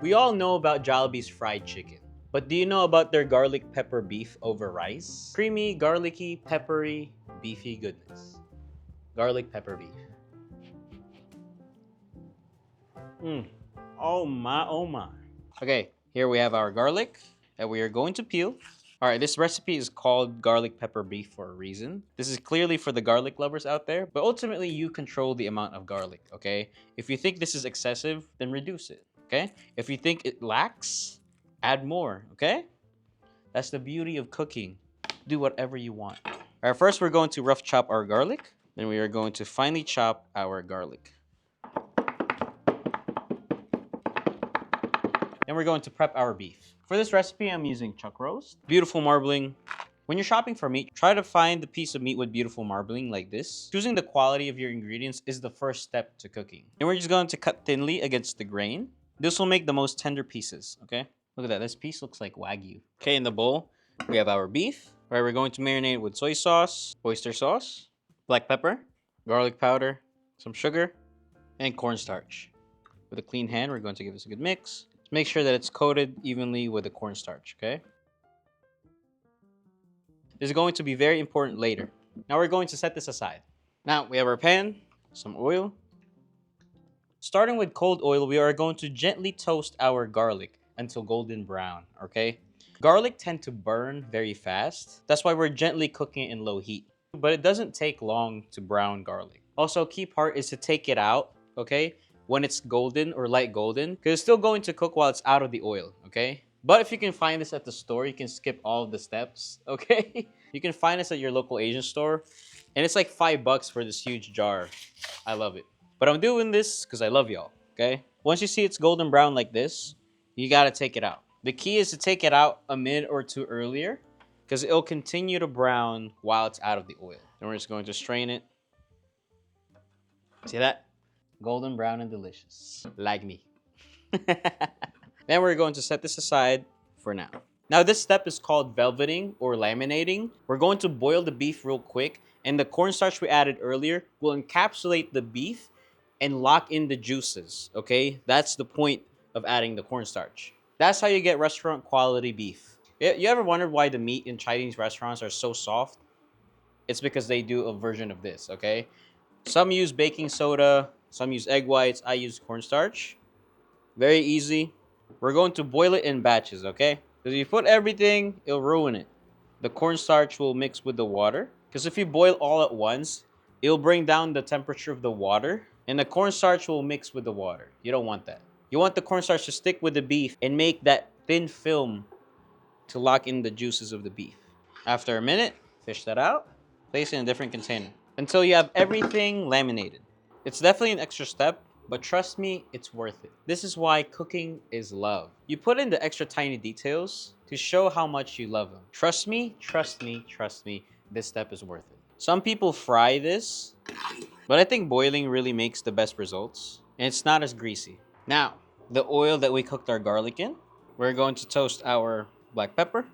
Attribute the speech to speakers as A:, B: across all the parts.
A: We all know about Jollibee's fried chicken, but do you know about their garlic pepper beef over rice? Creamy, garlicky, peppery, beefy goodness. Garlic pepper beef. Oh my, oh my. Okay, here we have our garlic that we are going to peel. All right, this recipe is called garlic pepper beef for a reason. This is clearly for the garlic lovers out there, but ultimately you control the amount of garlic, okay? If you think this is excessive, then reduce it, okay? If you think it lacks, add more, okay? That's the beauty of cooking. Do whatever you want. All right, first we're going to rough chop our garlic. Then we are going to finely chop our garlic. Then we're going to prep our beef. For this recipe, I'm using chuck roast, beautiful marbling. When you're shopping for meat, try to find the piece of meat with beautiful marbling like this. Choosing the quality of your ingredients is the first step to cooking. And we're just going to cut thinly against the grain. This will make the most tender pieces, okay? Look at that, this piece looks like Wagyu. Okay, in the bowl, we have our beef. All right, we're going to marinate with soy sauce, oyster sauce, black pepper, garlic powder, some sugar, and cornstarch. With a clean hand, we're going to give this a good mix. Make sure that it's coated evenly with the cornstarch, okay? This is going to be very important later. Now we're going to set this aside. Now we have our pan, some oil. Starting with cold oil, we are going to gently toast our garlic until golden brown, okay? Garlic tend to burn very fast. That's why we're gently cooking it in low heat. But it doesn't take long to brown garlic. Also, key part is to take it out, okay? When it's golden or light golden, because it's still going to cook while it's out of the oil, okay? But if you can find this at the store, you can skip all of the steps, okay? You can find this at your local Asian store, and it's like $5 for this huge jar. I love it. But I'm doing this because I love y'all, okay? Once you see it's golden brown like this, you gotta take it out. The key is to take it out a minute or two earlier, because it'll continue to brown while it's out of the oil. And we're just going to strain it. See that? Golden brown and delicious, like me. Then we're going to set this aside for now. Now this step is called velveting or laminating. We're going to boil the beef real quick, and the cornstarch we added earlier will encapsulate the beef and lock in the juices, okay? That's the point of adding the cornstarch. That's how you get restaurant quality beef. You ever wondered why the meat in Chinese restaurants are so soft? It's because they do a version of this, okay? Some use baking soda, some use egg whites, I use cornstarch. Very easy. We're going to boil it in batches, okay? Because if you put everything, it'll ruin it. The cornstarch will mix with the water. Because if you boil all at once, it'll bring down the temperature of the water, and the cornstarch will mix with the water. You don't want that. You want the cornstarch to stick with the beef and make that thin film to lock in the juices of the beef. After a minute, fish that out, place it in a different container until you have everything laminated. It's definitely an extra step, but trust me, it's worth it. This is why cooking is love. You put in the extra tiny details to show how much you love them. Trust me, trust me, trust me, this step is worth it. Some people fry this, but I think boiling really makes the best results, and it's not as greasy. Now, the oil that we cooked our garlic in, we're going to toast our black pepper,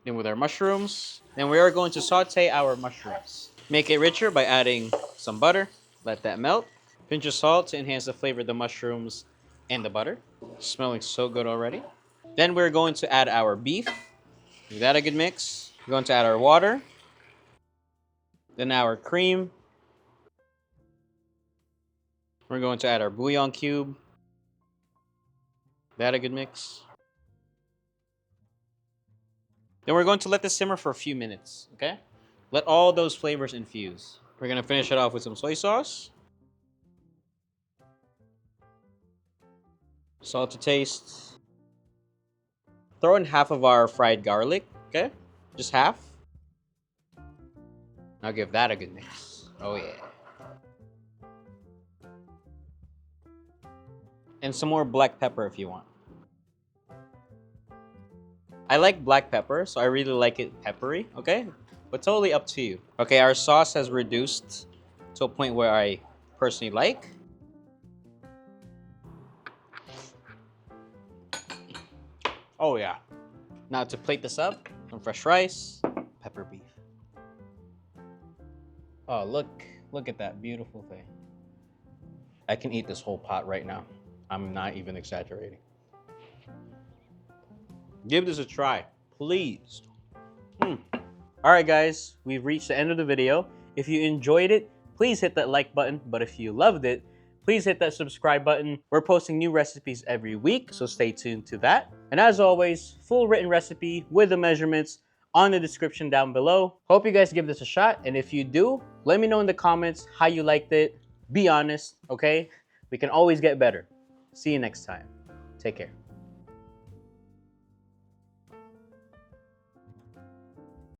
A: then with our mushrooms, then we are going to saute our mushrooms. Make it richer by adding some butter, let that melt. Pinch of salt to enhance the flavor of the mushrooms and the butter. Smelling so good already. Then we're going to add our beef. Give that a good mix. We're going to add our water. Then our cream. We're going to add our bouillon cube. That a good mix. Then we're going to let this simmer for a few minutes, okay? Let all those flavors infuse. We're gonna finish it off with some soy sauce. Salt to taste. Throw in half of our fried garlic, okay? Just half. Now give that a good mix. Oh yeah. And some more black pepper if you want. I like black pepper, so I really like it peppery, okay? But totally up to you. Okay, our sauce has reduced to a point where I personally like. Oh yeah. Now to plate this up, some fresh rice, pepper beef. Oh, look at that beautiful thing. I can eat this whole pot right now. I'm not even exaggerating. Give this a try, please. Alright guys, we've reached the end of the video. If you enjoyed it, please hit that like button. But if you loved it, please hit that subscribe button. We're posting new recipes every week, so stay tuned to that. And as always, full written recipe with the measurements on the description down below. Hope you guys give this a shot, and if you do, let me know in the comments how you liked it. Be honest, okay? We can always get better. See you next time. Take care.